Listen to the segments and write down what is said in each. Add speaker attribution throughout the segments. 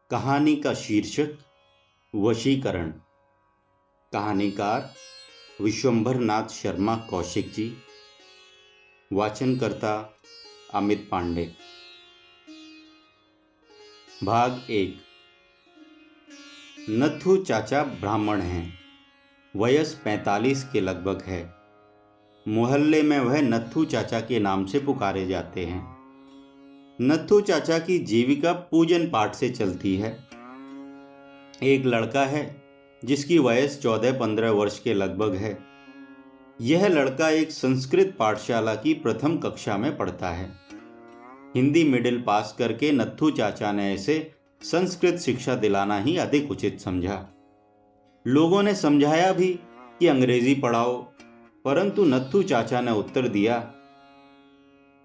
Speaker 1: कहानी का शीर्षक वशीकरण। कहानीकार विश्वंभर नाथ शर्मा कौशिक जी। वाचनकर्ता अमित पांडे। भाग 1। नथु चाचा ब्राह्मण हैं। वयस 45 के लगभग है। मोहल्ले में वह नथु चाचा के नाम से पुकारे जाते हैं। नथु चाचा की जीविका पूजन पाठ से चलती है। एक लड़का है जिसकी वयस 14-15 वर्ष के लगभग है। यह लड़का एक संस्कृत पाठशाला की प्रथम कक्षा में पढ़ता है। हिंदी मिडिल पास करके नथु चाचा ने इसे संस्कृत शिक्षा दिलाना ही अधिक उचित समझा। लोगों ने समझाया भी कि अंग्रेजी पढ़ाओ, परंतु नथु चाचा ने उत्तर दिया,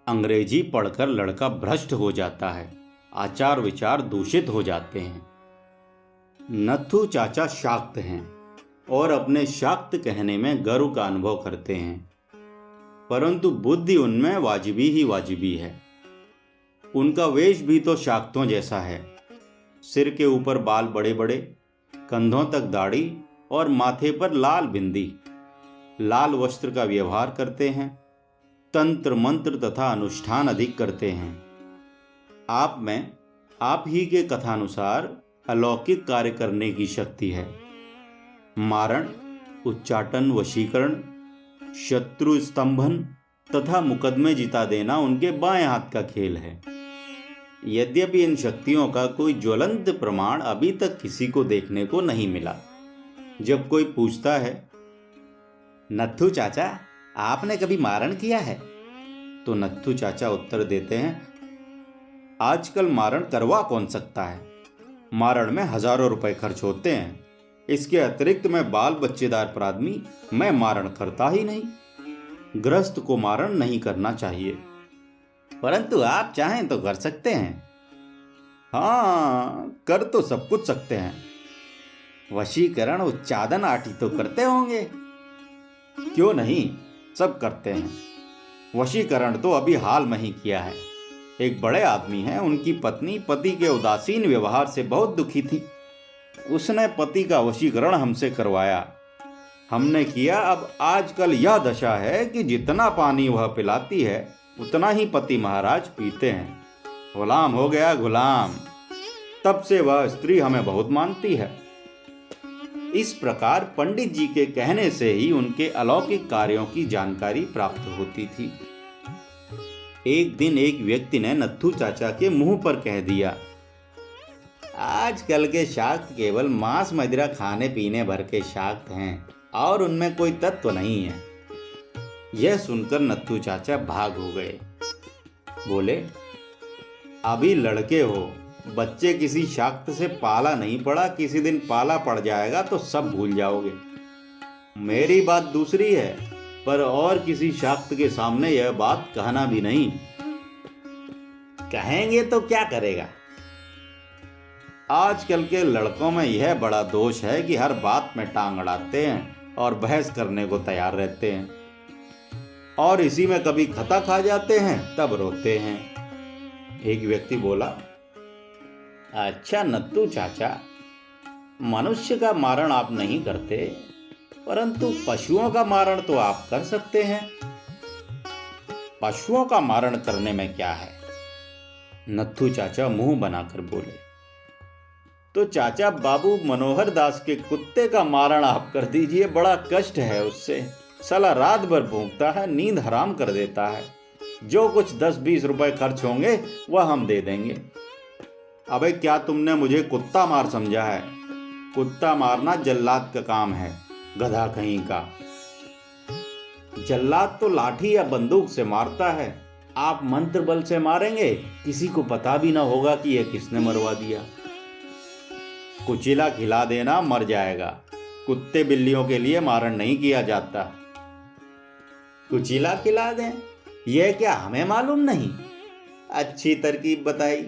Speaker 1: अंग्रेजी पढ़कर लड़का भ्रष्ट हो जाता है, आचार विचार दूषित हो जाते हैं। नथु चाचा शाक्त हैं और अपने शाक्त कहने में गर्व का अनुभव करते हैं, परंतु बुद्धि उनमें वाजिबी ही वाजिबी है। उनका वेश भी तो शाक्तों जैसा है। सिर के ऊपर बाल बड़े बड़े, कंधों तक दाढ़ी और माथे पर लाल बिंदी। लाल वस्त्र का व्यवहार करते हैं। तंत्र मंत्र तथा अनुष्ठान अधिक करते हैं। आप में आप ही के कथानुसार अलौकिक कार्य करने की शक्ति है। मारण, उच्चाटन, वशीकरण, शत्रु स्तंभन तथा मुकदमे जिता देना उनके बाएं हाथ का खेल है। यद्यपि इन शक्तियों का कोई ज्वलंत प्रमाण अभी तक किसी को देखने को नहीं मिला। जब कोई पूछता है, नथु चाचा आपने कभी मारण किया है, तो नथु चाचा उत्तर देते हैं, आजकल मारण करवा कौन सकता है। मारण में हजारों रुपए खर्च होते हैं। इसके अतिरिक्त मैं बाल बच्चेदार पर आदमी, मैं मारण करता ही नहीं। गृहस्थ को मारण नहीं करना चाहिए, परंतु आप चाहें तो कर सकते हैं। हाँ, कर तो सब कुछ सकते हैं। वशीकरण, उच्चादन आदि तो करते होंगे। क्यों नहीं, सब करते हैं। वशीकरण तो अभी हाल में ही किया है। एक बड़े आदमी हैं, उनकी पत्नी पति के उदासीन व्यवहार से बहुत दुखी थी। उसने पति का वशीकरण हमसे करवाया। हमने किया। अब आजकल यह दशा है कि जितना पानी वह पिलाती है उतना ही पति महाराज पीते हैं। गुलाम हो गया, गुलाम। तब से वह स्त्री हमें बहुत मानती है। इस प्रकार पंडित जी के कहने से ही उनके अलौकिक कार्यों की जानकारी प्राप्त होती थी। एक दिन एक व्यक्ति ने नथु चाचा के मुंह पर कह दिया, आजकल के शाक्त केवल मांस मदिरा खाने पीने भर के शाक्त हैं और उनमें कोई तत्व नहीं है। यह सुनकर नथु चाचा भाग हो गए। बोले, अभी लड़के हो, बच्चे किसी शाक्त से पाला नहीं पड़ा, किसी दिन पाला पड़ जाएगा तो सब भूल जाओगे। मेरी बात दूसरी है, पर और किसी शाक्त के सामने यह बात कहना भी नहीं। कहेंगे तो क्या करेगा। आजकल के लड़कों में यह बड़ा दोष है कि हर बात में टांग अड़ाते हैं और बहस करने को तैयार रहते हैं, और इसी में कभी खता खा जाते हैं तब रोते हैं। एक व्यक्ति बोला, अच्छा नथु चाचा, मनुष्य का मारण आप नहीं करते, परंतु पशुओं का मारण तो आप कर सकते हैं। पशुओं का मारण करने में क्या है। नथु चाचा मुंह बनाकर बोले, तो चाचा बाबू मनोहर दास के कुत्ते का मारण आप कर दीजिए। बड़ा कष्ट है उससे। साला रात भर भूखता है, नींद हराम कर देता है। जो कुछ 10-20 रुपए खर्च होंगे वह हम दे देंगे। अबे क्या तुमने मुझे कुत्ता मार समझा है। कुत्ता मारना जल्लाद का काम है, गधा कहीं का। जल्लाद तो लाठी या बंदूक से मारता है। आप मंत्र बल से मारेंगे, किसी को पता भी ना होगा कि यह किसने मरवा दिया। कुचिला खिला देना, मर जाएगा। कुत्ते बिल्लियों के लिए मारण नहीं किया जाता। कुचिला खिला दें, यह क्या हमें मालूम नहीं। अच्छी तरकीब बताई,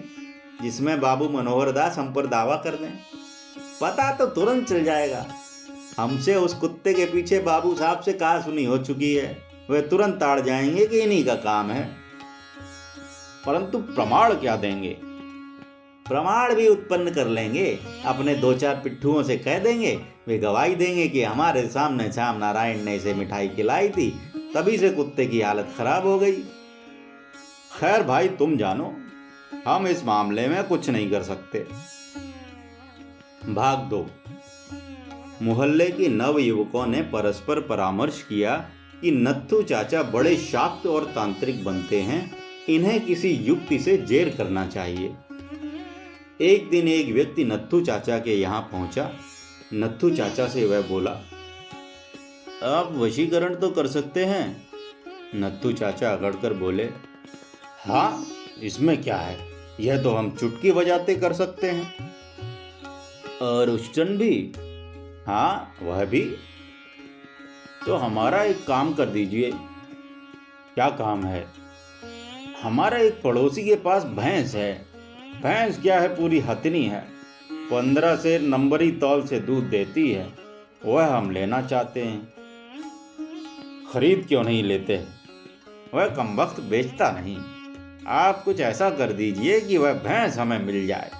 Speaker 1: जिसमें बाबू मनोहर दास हम पर दावा कर दें। पता तो तुरंत चल जाएगा। हमसे उस कुत्ते के पीछे बाबू साहब से कहा सुनी हो चुकी है। वे तुरंत ताड़ जाएंगे कि इन्हीं का काम है। परंतु प्रमाण क्या देंगे। प्रमाण भी उत्पन्न कर लेंगे। अपने 2-4 पिट्ठुओं से कह देंगे, वे गवाही देंगे कि हमारे सामने श्याम नारायण ने इसे मिठाई खिलाई थी, तभी से कुत्ते की हालत खराब हो गई। खैर भाई, तुम जानो, हम इस मामले में कुछ नहीं कर सकते। भाग 2। मोहल्ले के नव युवकों ने परस्पर परामर्श किया कि नत्थू चाचा बड़े शाक्त और तांत्रिक बनते हैं, इन्हें किसी युक्ति से जेर करना चाहिए। एक दिन एक व्यक्ति नत्थू चाचा के यहाँ पहुंचा। नत्थू चाचा से वह बोला, आप वशीकरण तो कर सकते हैं? नत्थू चाचा अकड़कर बोले, हाँ, इसमें क्या है, यह तो हम चुटकी बजाते कर सकते हैं। और उच्चारण भी? हाँ, वह भी। तो हमारा एक काम कर दीजिए। क्या काम है? हमारा एक पड़ोसी के पास भैंस है। भैंस क्या है, पूरी हथनी है, 15 से नंबरी तौल से दूध देती है। वह हम लेना चाहते हैं। खरीद क्यों नहीं लेते? वह कमबख्त बेचता नहीं। आप कुछ ऐसा कर दीजिए कि वह भैंस हमें मिल जाए।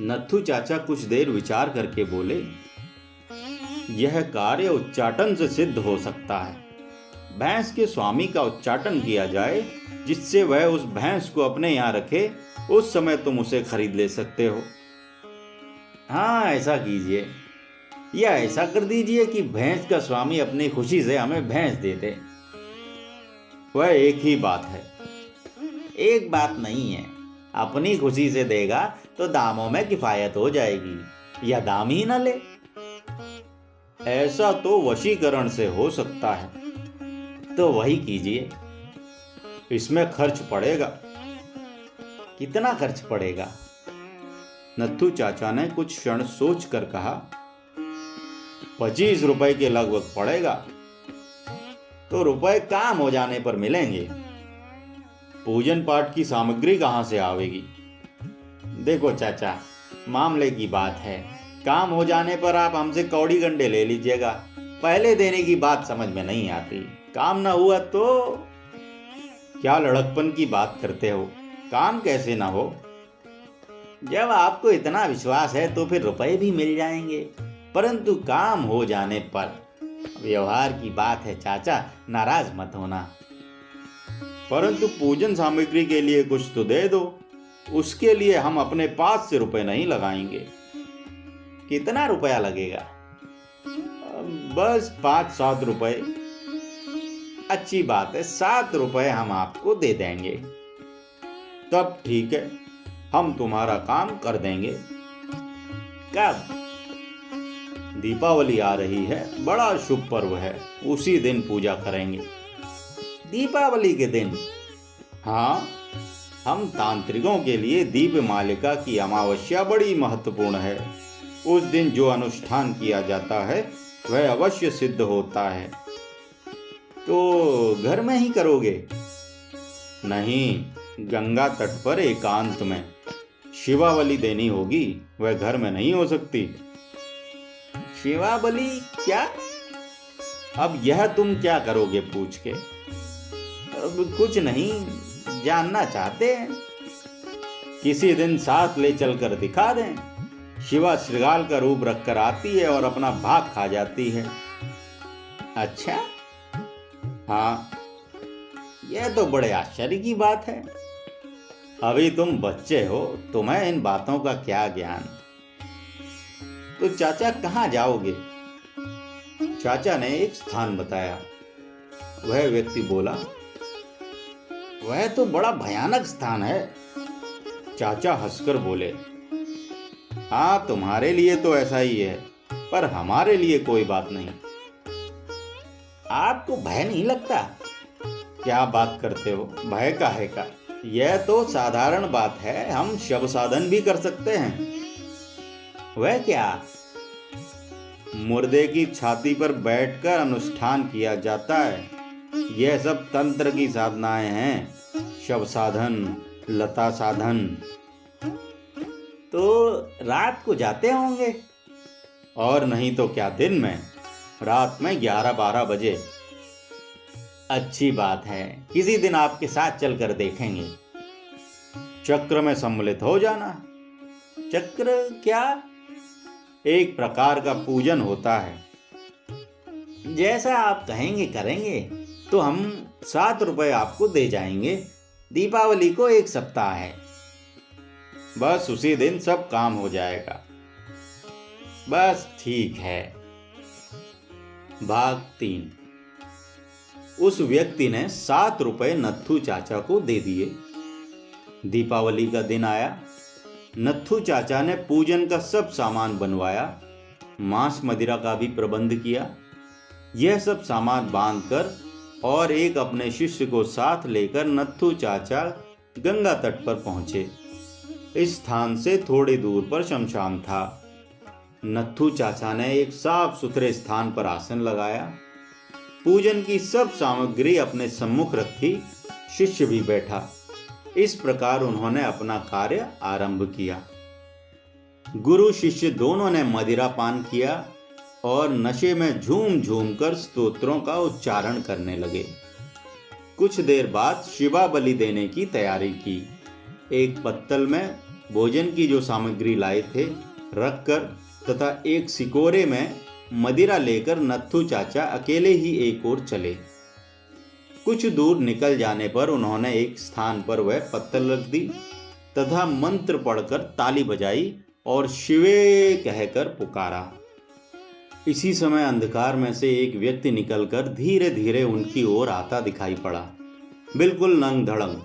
Speaker 1: नत्थू चाचा कुछ देर विचार करके बोले, यह कार्य उच्चाटन से सिद्ध हो सकता है। भैंस के स्वामी का उच्चाटन किया जाए, जिससे वह उस भैंस को अपने यहाँ रखे। उस समय तुम उसे खरीद ले सकते हो। हाँ, ऐसा कीजिए, या ऐसा कर दीजिए कि भैंस का स्वामी अपनी खुशी से हमें भैंस दे दे। वह एक ही बात है। एक बात नहीं है, अपनी खुशी से देगा तो दामों में किफायत हो जाएगी, या दाम ही न ले। ऐसा तो वशीकरण से हो सकता है, तो वही कीजिए। इसमें खर्च पड़ेगा। कितना खर्च पड़ेगा? नत्थू चाचा ने कुछ क्षण सोच कर कहा, 25 रुपए के लगभग पड़ेगा। तो रुपए काम हो जाने पर मिलेंगे। पूजन पाठ की सामग्री कहाँ से आवेगी? देखो चाचा, मामले की बात है, काम हो जाने पर आप हमसे कौड़ी गंडे ले लीजिएगा। पहले देने की बात समझ में नहीं आती। काम ना हुआ तो? क्या लड़कपन की बात करते हो? काम कैसे ना हो? जब आपको इतना विश्वास है तो फिर रुपए भी मिल जाएंगे, परंतु काम हो जाने पर। व्यवहार की बात है चाचा, नाराज मत होना। परंतु पूजन सामग्री के लिए कुछ तो दे दो। उसके लिए हम अपने पास से रुपए नहीं लगाएंगे। कितना रुपया लगेगा? बस 5-7 रुपए। अच्छी बात है, 7 रुपए हम आपको दे देंगे। तब ठीक है, हम तुम्हारा काम कर देंगे। कब? दीपावली आ रही है, बड़ा शुभ पर्व है, उसी दिन पूजा करेंगे। दीपावली के दिन? हाँ, हम तांत्रिकों के लिए दीप मालिका की अमावस्या बड़ी महत्वपूर्ण है। उस दिन जो अनुष्ठान किया जाता है वह अवश्य सिद्ध होता है। तो घर में ही करोगे? नहीं, गंगा तट पर एकांत में। शिवावली देनी होगी, वह घर में नहीं हो सकती। शिवावली क्या? अब यह तुम क्या करोगे पूछ के? अब कुछ नहीं, जानना चाहते हैं? किसी दिन साथ ले चलकर दिखा दें। शिवा श्रृगाल का रूप रखकर आती है और अपना भाग खा जाती है। अच्छा? हाँ, यह तो बड़े आश्चर्य की बात है। अभी तुम बच्चे हो, तुम्हें इन बातों का क्या ज्ञान। तो चाचा कहाँ जाओगे? चाचा ने एक स्थान बताया। वह व्यक्ति बोला, वह तो बड़ा भयानक स्थान है। चाचा हंसकर बोले, हाँ, तुम्हारे लिए तो ऐसा ही है, पर हमारे लिए कोई बात नहीं। आपको भय नहीं लगता? क्या बात करते हो, भय काहे का? यह तो साधारण बात है, हम शव साधन भी कर सकते हैं। वह क्या? मुर्दे की छाती पर बैठकर अनुष्ठान किया जाता है। यह सब तंत्र की साधनाएं हैं, शव साधन, लता साधन। तो रात को जाते होंगे? और नहीं तो क्या, दिन में, रात में 11-12 बजे। अच्छी बात है, किसी दिन आपके साथ चलकर देखेंगे। चक्र में सम्मिलित हो जाना। चक्र क्या? एक प्रकार का पूजन होता है। जैसा आप कहेंगे करेंगे, तो हम 7 रुपए आपको दे जाएंगे। दीपावली को 1 सप्ताह है, बस उसी दिन सब काम हो जाएगा। बस ठीक है। भाग 3। उस व्यक्ति ने 7 रुपए नत्थू चाचा को दे दिए। दीपावली का दिन आया। नत्थू चाचा ने पूजन का सब सामान बनवाया, मांस मदिरा का भी प्रबंध किया। यह सब सामान बांधकर और एक अपने शिष्य को साथ लेकर नत्थू चाचा गंगा तट पर पहुंचे। इस स्थान से थोड़ी दूर पर शमशान था। नत्थू चाचा ने एक साफ सुथरे स्थान पर आसन लगाया। पूजन की सब सामग्री अपने सम्मुख रखी। शिष्य भी बैठा। इस प्रकार उन्होंने अपना कार्य आरंभ किया। गुरु शिष्य दोनों ने मदिरा पान किया और नशे में झूम झूम कर स्तोत्रों का उच्चारण करने लगे। कुछ देर बाद शिवा बलि देने की तैयारी की। एक पत्तल में भोजन की जो सामग्री लाए थे रखकर तथा एक सिकोरे में मदिरा लेकर नत्थू चाचा अकेले ही एक ओर चले। कुछ दूर निकल जाने पर उन्होंने एक स्थान पर वह पत्तल रख दी तथा मंत्र पढ़कर ताली बजाई और शिवे कहकर पुकारा। इसी समय अंधकार में से एक व्यक्ति निकलकर धीरे धीरे उनकी ओर आता दिखाई पड़ा। बिल्कुल नंग धड़ंग,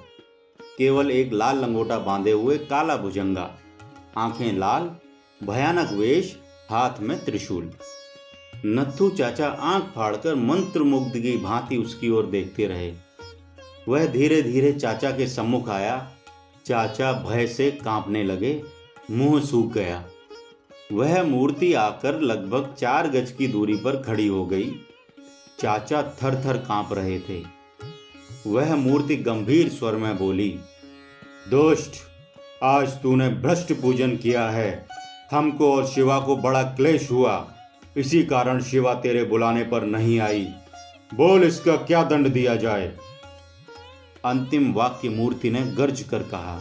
Speaker 1: केवल एक लाल लंगोटा बांधे हुए काला भुजंगा, आंखें लाल, भयानक वेश, हाथ में त्रिशूल। नत्थू चाचा आंख फाड़कर मंत्र मुग्ध की भांति उसकी ओर देखते रहे। वह धीरे धीरे चाचा के सम्मुख आया। चाचा भय से कांपने लगे, मुंह सूख गया। वह मूर्ति आकर लगभग 4 गज की दूरी पर खड़ी हो गई। चाचा थर थर कांप रहे थे। वह मूर्ति गंभीर स्वर में बोली, दुष्ट, आज तूने भ्रष्ट पूजन किया है। हमको और शिवा को बड़ा क्लेश हुआ, इसी कारण शिवा तेरे बुलाने पर नहीं आई। बोल, इसका क्या दंड दिया जाए? अंतिम वाक्य मूर्ति ने गर्ज कर कहा।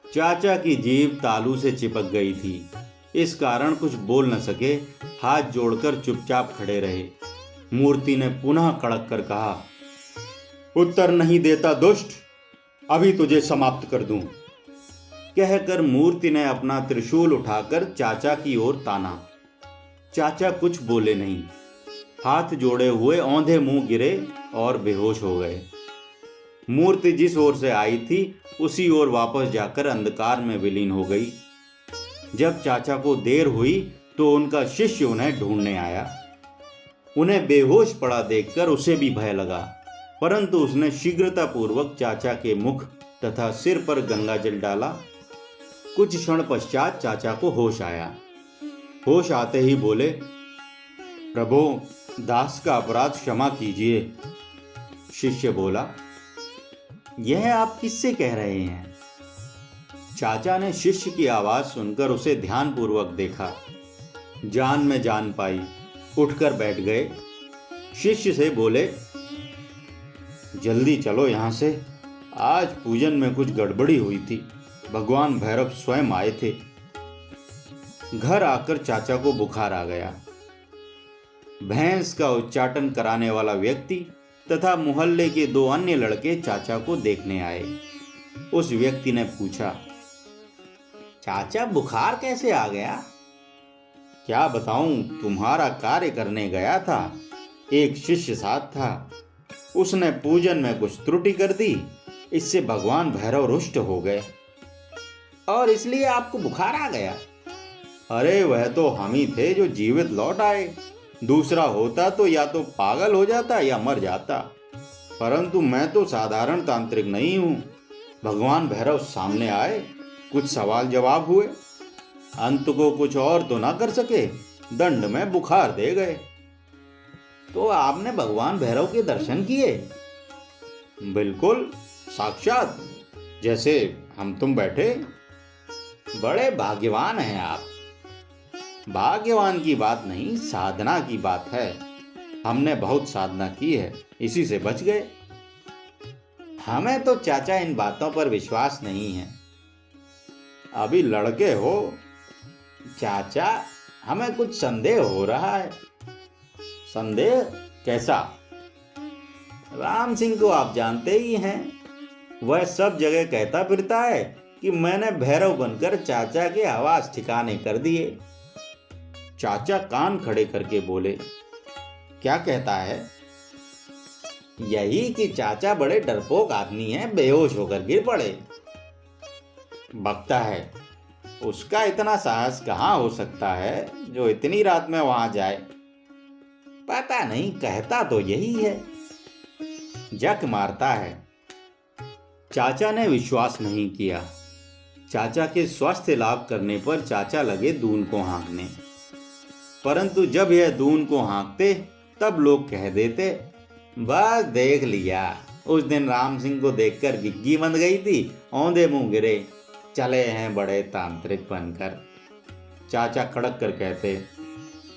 Speaker 1: चाचा की जीभ तालू से चिपक गई थी, इस कारण कुछ बोल न सके। हाथ जोड़कर चुपचाप खड़े रहे। मूर्ति ने पुनः कड़क कर कहा, उत्तर नहीं देता दुष्ट, अभी तुझे समाप्त कर दूं। कहकर मूर्ति ने अपना त्रिशूल उठाकर चाचा की ओर ताना। चाचा कुछ बोले नहीं, हाथ जोड़े हुए औंधे मुंह गिरे और बेहोश हो गए। मूर्ति जिस ओर से आई थी उसी ओर वापस जाकर अंधकार में विलीन हो गई। जब चाचा को देर हुई तो उनका शिष्य उन्हें ढूंढने आया। उन्हें बेहोश पड़ा देखकर उसे भी भय लगा, परंतु उसने शीघ्रतापूर्वक चाचा के मुख तथा सिर पर गंगा जल डाला। कुछ क्षण पश्चात चाचा को होश आया। होश आते ही बोले, प्रभु, दास का अपराध क्षमा कीजिए। शिष्य बोला, यह आप किससे कह रहे हैं? चाचा ने शिष्य की आवाज सुनकर उसे ध्यानपूर्वक देखा। जान में जान पाई, उठकर बैठ गए। शिष्य से बोले, जल्दी चलो यहां से, आज पूजन में कुछ गड़बड़ी हुई थी। भगवान भैरव स्वयं आए थे। घर आकर चाचा को बुखार आ गया। भैंस का उच्चाटन कराने वाला व्यक्ति तथा मोहल्ले के 2 अन्य लड़के चाचा को देखने आए। उस व्यक्ति ने पूछा, चाचा, बुखार कैसे आ गया? क्या बताऊं, तुम्हारा कार्य करने गया था। एक शिष्य साथ था, उसने पूजन में कुछ त्रुटि कर दी, इससे भगवान भैरव रुष्ट हो गए। और इसलिए आपको बुखार आ गया? अरे वह तो हम ही थे जो जीवित लौट आए। दूसरा होता तो या तो पागल हो जाता या मर जाता, परंतु मैं तो साधारण तांत्रिक नहीं हूं। भगवान भैरव सामने आए, कुछ सवाल जवाब हुए, अंत को कुछ और तो ना कर सके, दंड में बुखार दे गए। तो आपने भगवान भैरव के दर्शन किए? बिल्कुल, साक्षात, जैसे हम तुम बैठे। बड़े भाग्यवान हैं आप। भाग्यवान की बात नहीं, साधना की बात है। हमने बहुत साधना की है, इसी से बच गए। हमें तो चाचा इन बातों पर विश्वास नहीं है। अभी लड़के हो चाचा, हमें कुछ संदेह हो रहा है। संदेह कैसा? राम सिंह को आप जानते ही हैं, वह सब जगह कहता फिरता है कि मैंने भैरव बनकर चाचा के आवास ठिकाने कर दिए। चाचा कान खड़े करके बोले, क्या कहता है? यही कि चाचा बड़े डरपोक आदमी हैं, बेहोश होकर गिर पड़े। बकता है, उसका इतना साहस कहाँ हो सकता है जो इतनी रात में वहां जाए? पता नहीं, कहता तो यही है, जक मारता है। चाचा ने विश्वास नहीं किया। चाचा के स्वास्थ्य लाभ करने पर चाचा लगे दून को हाँकने, परंतु जब यह दून को हाँकते तब लोग कह देते, बस देख लिया, उस दिन राम सिंह को देखकर गिग्गी बंध गई थी, औंधे मुंह गिरे, चले हैं बड़े तांत्रिक बनकर। चाचा खड़क कर कहते,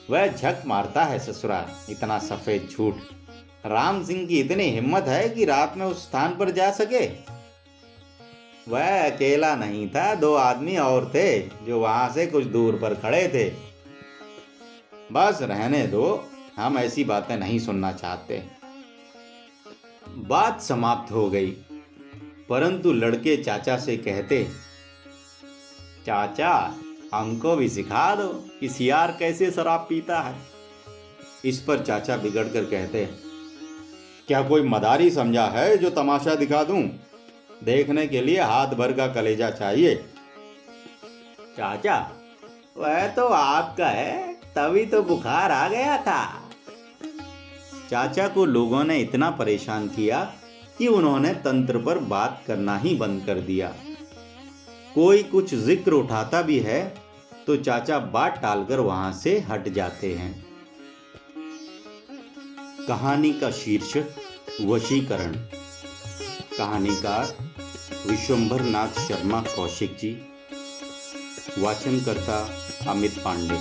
Speaker 1: वह झक मारता है ससुरा, इतना सफेद झूठ। राम सिंह की इतनी हिम्मत है कि रात में उस स्थान पर जा सके? वह अकेला नहीं था, 2 आदमी और थे जो वहां से कुछ दूर पर खड़े थे। बस रहने दो, हम ऐसी बातें नहीं सुनना चाहते। बात समाप्त हो गई, परंतु लड़के चाचा से कहते, चाचा हमको भी सिखा दो कि सियार कैसे शराब पीता है। इस पर चाचा बिगड़ कर कहते, क्या कोई मदारी समझा है जो तमाशा दिखा दूं? देखने के लिए हाथ भर का कलेजा चाहिए। चाचा वह तो आपका है, तभी तो बुखार आ गया था। चाचा को लोगों ने इतना परेशान किया कि उन्होंने तंत्र पर बात करना ही बंद कर दिया। कोई कुछ जिक्र उठाता भी है तो चाचा बात टालकर वहां से हट जाते हैं। कहानी का शीर्षक वशीकरण। कहानीकार विश्वंभर नाथ शर्मा कौशिक जी। वाचनकर्ता अमित पांडे।